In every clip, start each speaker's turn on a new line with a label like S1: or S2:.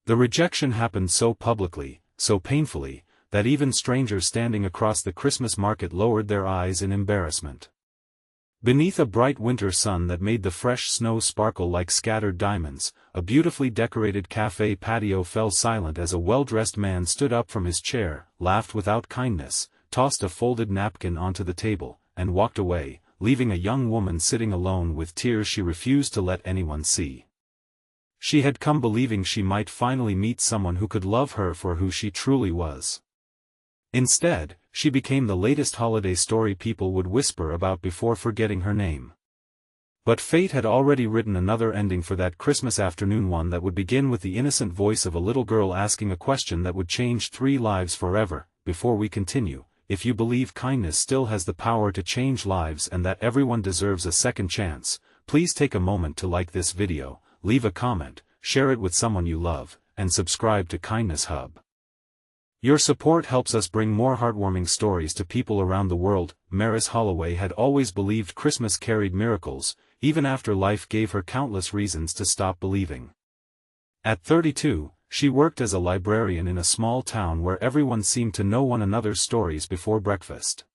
S1: The rejection happened so publicly, so painfully, that even strangers standing across the Christmas market lowered their eyes in embarrassment. Beneath a bright winter sun that made the fresh snow sparkle like scattered diamonds, a beautifully decorated cafe patio fell silent as a well-dressed man stood up from his chair, laughed without kindness, tossed a folded napkin onto the table, and walked away, leaving a young woman sitting alone with tears she refused to let anyone see. She had come believing she might finally meet someone who could love her for who she truly was. Instead, she became the latest holiday story people would whisper about before forgetting her name. But fate had already written another ending for that Christmas afternoon, one that would begin with the innocent voice of a little girl asking a question that would change 3 lives forever. Before we continue, if you believe kindness still has the power to change lives and that everyone deserves a second chance, please take a moment to like this video, leave a comment, share it with someone you love, and subscribe to Kindness Hub. Your support helps us bring more heartwarming stories to people around the world. Maris Holloway had always believed Christmas carried miracles, even after life gave her countless reasons to stop believing. At 32, she worked as a librarian in a small town where everyone seemed to know one another's stories before breakfast.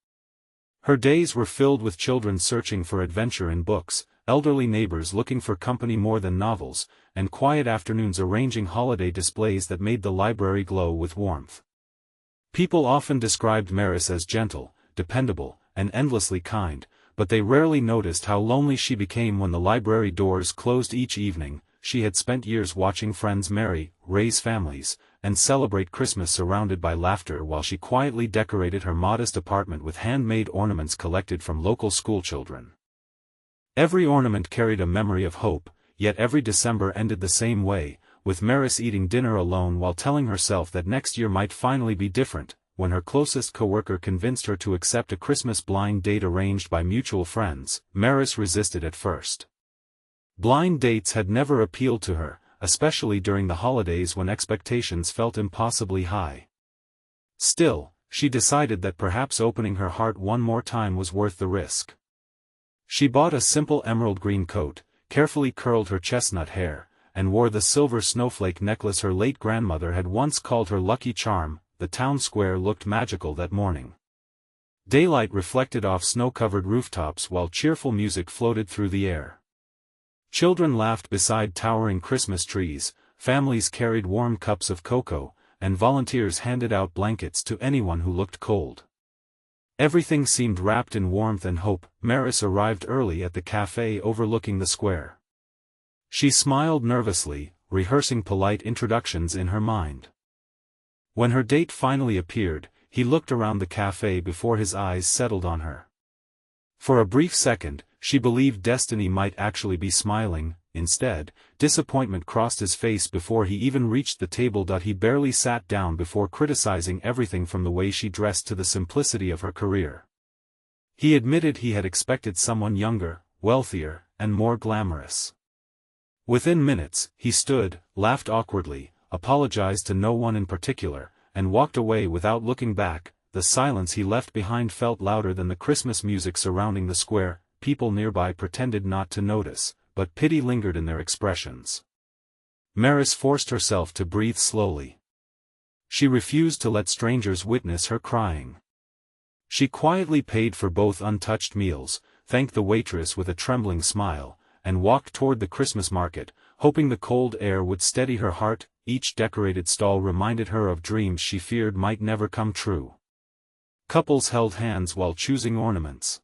S1: Her days were filled with children searching for adventure in books, elderly neighbors looking for company more than novels, and quiet afternoons arranging holiday displays that made the library glow with warmth. People often described Maris as gentle, dependable, and endlessly kind, but they rarely noticed how lonely she became when the library doors closed each evening. She had spent years watching friends marry, raise families, and celebrate Christmas surrounded by laughter while she quietly decorated her modest apartment with handmade ornaments collected from local schoolchildren. Every ornament carried a memory of hope, yet every December ended the same way, with Maris eating dinner alone while telling herself that next year might finally be different. When her closest coworker convinced her to accept a Christmas blind date arranged by mutual friends, Maris resisted at first. Blind dates had never appealed to her, especially during the holidays when expectations felt impossibly high. Still, she decided that perhaps opening her heart one more time was worth the risk. She bought a simple emerald green coat, carefully curled her chestnut hair, and wore the silver snowflake necklace her late grandmother had once called her lucky charm. The town square looked magical that morning. Daylight reflected off snow-covered rooftops while cheerful music floated through the air. Children laughed beside towering Christmas trees, families carried warm cups of cocoa, and volunteers handed out blankets to anyone who looked cold. Everything seemed wrapped in warmth and hope. Maris arrived early at the cafe overlooking the square. She smiled nervously, rehearsing polite introductions in her mind. When her date finally appeared, he looked around the cafe before his eyes settled on her. For a brief second, she believed destiny might actually be smiling. Instead, disappointment crossed his face before he even reached the table. He barely sat down before criticizing everything from the way she dressed to the simplicity of her career. He admitted he had expected someone younger, wealthier, and more glamorous. Within minutes, he stood, laughed awkwardly, apologized to no one in particular, and walked away without looking back. The silence he left behind felt louder than the Christmas music surrounding the square. People nearby pretended not to notice, but pity lingered in their expressions. Maris forced herself to breathe slowly. She refused to let strangers witness her crying. She quietly paid for both untouched meals, thanked the waitress with a trembling smile, and walked toward the Christmas market, hoping the cold air would steady her heart. Each decorated stall reminded her of dreams she feared might never come true. Couples held hands while choosing ornaments.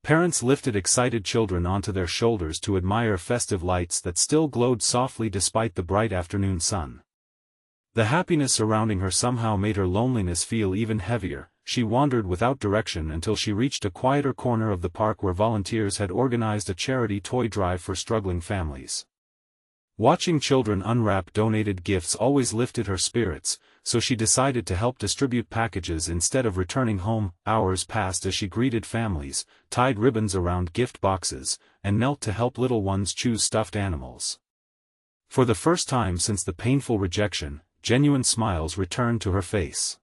S1: Parents lifted excited children onto their shoulders to admire festive lights that still glowed softly despite the bright afternoon sun. The happiness surrounding her somehow made her loneliness feel even heavier. She wandered without direction until she reached a quieter corner of the park where volunteers had organized a charity toy drive for struggling families. Watching children unwrap donated gifts always lifted her spirits, so she decided to help distribute packages instead of returning home. Hours passed as she greeted families, tied ribbons around gift boxes, and knelt to help little ones choose stuffed animals. For the first time since the painful rejection, genuine smiles returned to her face.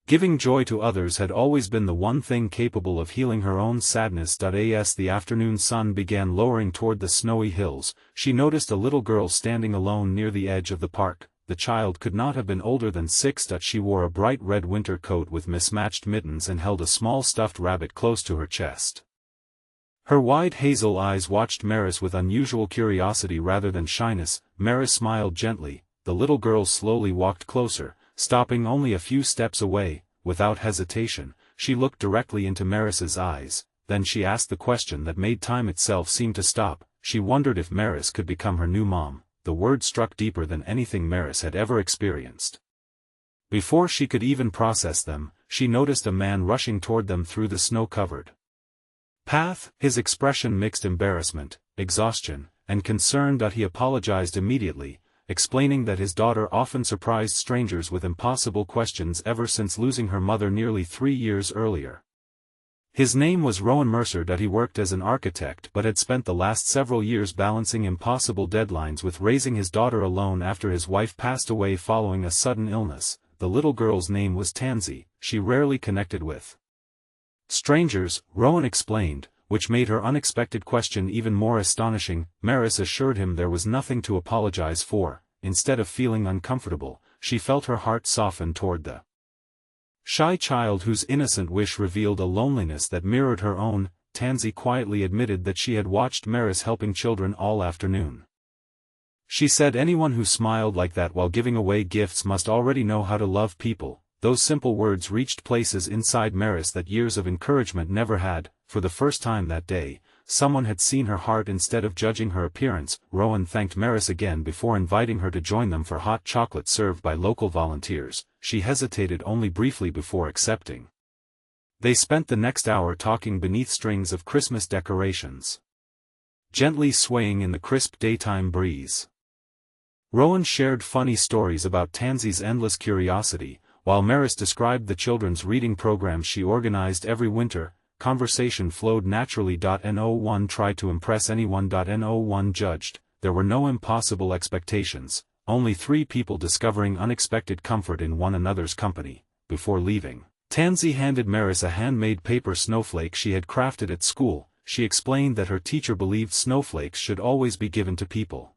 S1: Giving joy to others had always been the one thing capable of healing her own sadness. As the afternoon sun began lowering toward the snowy hills, she noticed a little girl standing alone near the edge of the park. The child could not have been older than 6. She wore a bright red winter coat with mismatched mittens and held a small stuffed rabbit close to her chest. Her wide hazel eyes watched Maris with unusual curiosity rather than shyness. Maris smiled gently. The little girl slowly walked closer, stopping only a few steps away. Without hesitation, she looked directly into Maris's eyes. Then she asked the question that made time itself seem to stop. She wondered if Maris could become her new mom. The word struck deeper than anything Maris had ever experienced. Before she could even process them, she noticed a man rushing toward them through the snow-covered path. His expression mixed embarrassment, exhaustion, and concern. He apologized immediately, explaining that his daughter often surprised strangers with impossible questions ever since losing her mother nearly 3 years earlier. His name was Rowan Mercer. He worked as an architect but had spent the last several years balancing impossible deadlines with raising his daughter alone after his wife passed away following a sudden illness. The little girl's name was Tansy. She rarely connected with strangers, Rowan explained, which made her unexpected question even more astonishing. Maris assured him there was nothing to apologize for. Instead of feeling uncomfortable, she felt her heart soften toward the shy child whose innocent wish revealed a loneliness that mirrored her own. Tansy quietly admitted that she had watched Maris helping children all afternoon. She said anyone who smiled like that while giving away gifts must already know how to love people. Those simple words reached places inside Maris that years of encouragement never had. For the first time that day, someone had seen her heart instead of judging her appearance. Rowan thanked Maris again before inviting her to join them for hot chocolate served by local volunteers. She hesitated only briefly before accepting. They spent the next hour talking beneath strings of Christmas decorations, gently swaying in the crisp daytime breeze. Rowan shared funny stories about Tansy's endless curiosity, while Maris described the children's reading programs she organized every winter. Conversation flowed naturally. No one tried to impress anyone. No one judged. There were no impossible expectations, only 3 people discovering unexpected comfort in one another's company. Before leaving, Tansy handed Maris a handmade paper snowflake she had crafted at school. She explained that her teacher believed snowflakes should always be given to people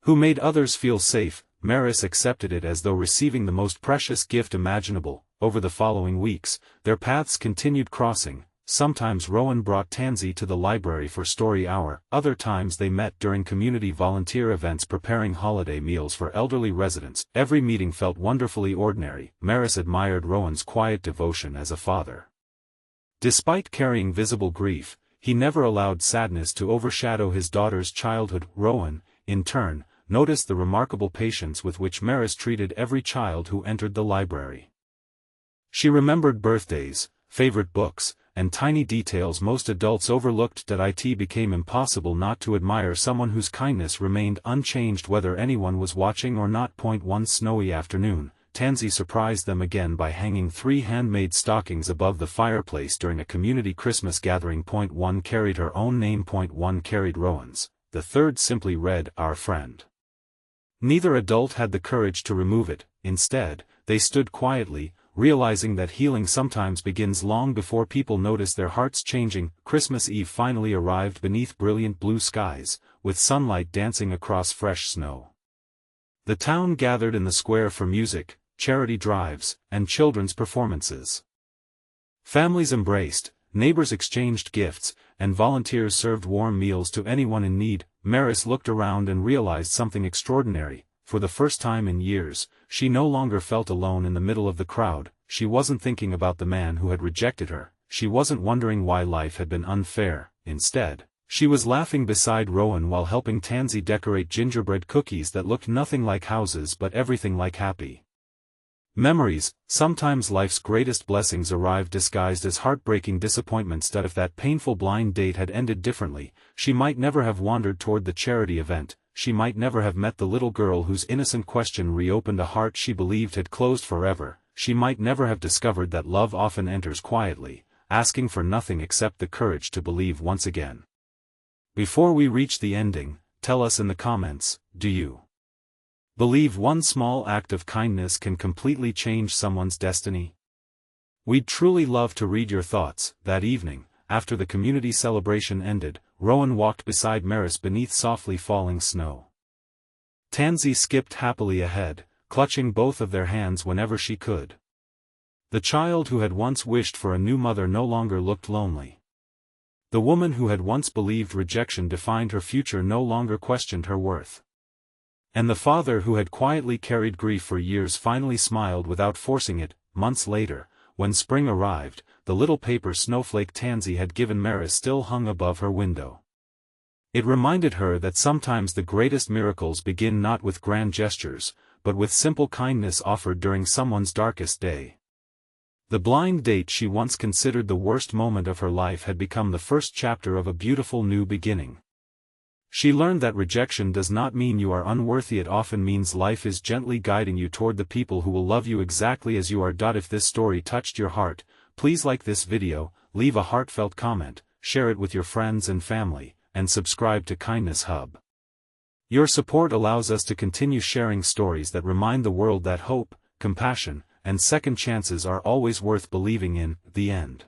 S1: who made others feel safe. Maris accepted it as though receiving the most precious gift imaginable. Over the following weeks, their paths continued crossing. Sometimes Rowan brought Tansy to the library for story hour. Other times they met during community volunteer events preparing holiday meals for elderly residents. Every meeting felt wonderfully ordinary. Maris admired Rowan's quiet devotion as a father. Despite carrying visible grief, he never allowed sadness to overshadow his daughter's childhood. Rowan, in turn, noticed the remarkable patience with which Maris treated every child who entered the library. She remembered birthdays, favorite books, and tiny details most adults overlooked. It became impossible not to admire someone whose kindness remained unchanged whether anyone was watching or not. One snowy afternoon, Tansy surprised them again by hanging 3 handmade stockings above the fireplace during a community Christmas gathering. One carried her own name. One carried Rowan's. The third simply read, "Our Friend." Neither adult had the courage to remove it. Instead, they stood quietly, realizing that healing sometimes begins long before people notice their hearts changing. Christmas Eve finally arrived beneath brilliant blue skies, with sunlight dancing across fresh snow. The town gathered in the square for music, charity drives, and children's performances. Families embraced, neighbors exchanged gifts, and volunteers served warm meals to anyone in need. Maris looked around and realized something extraordinary. For the first time in years, she no longer felt alone in the middle of the crowd. She wasn't thinking about the man who had rejected her. She wasn't wondering why life had been unfair. Instead, she was laughing beside Rowan while helping Tansy decorate gingerbread cookies that looked nothing like houses but everything like happy memories. Sometimes life's greatest blessings arrive disguised as heartbreaking disappointments. If that painful blind date had ended differently, she might never have wandered toward the charity event. She might never have met the little girl whose innocent question reopened a heart she believed had closed forever. She might never have discovered that love often enters quietly, asking for nothing except the courage to believe once again. Before we reach the ending, tell us in the comments, do you believe one small act of kindness can completely change someone's destiny? We'd truly love to read your thoughts. That evening, after the community celebration ended, Rowan walked beside Maris beneath softly falling snow. Tansy skipped happily ahead, clutching both of their hands whenever she could. The child who had once wished for a new mother no longer looked lonely. The woman who had once believed rejection defined her future no longer questioned her worth. And the father who had quietly carried grief for years finally smiled without forcing it. Months later, when spring arrived, the little paper snowflake Tansy had given Maris still hung above her window. It reminded her that sometimes the greatest miracles begin not with grand gestures, but with simple kindness offered during someone's darkest day. The blind date she once considered the worst moment of her life had become the first chapter of a beautiful new beginning. She learned that rejection does not mean you are unworthy, it often means life is gently guiding you toward the people who will love you exactly as you are. If this story touched your heart, please like this video, leave a heartfelt comment, share it with your friends and family, and subscribe to Kindness Hub. Your support allows us to continue sharing stories that remind the world that hope, compassion, and second chances are always worth believing in. The end.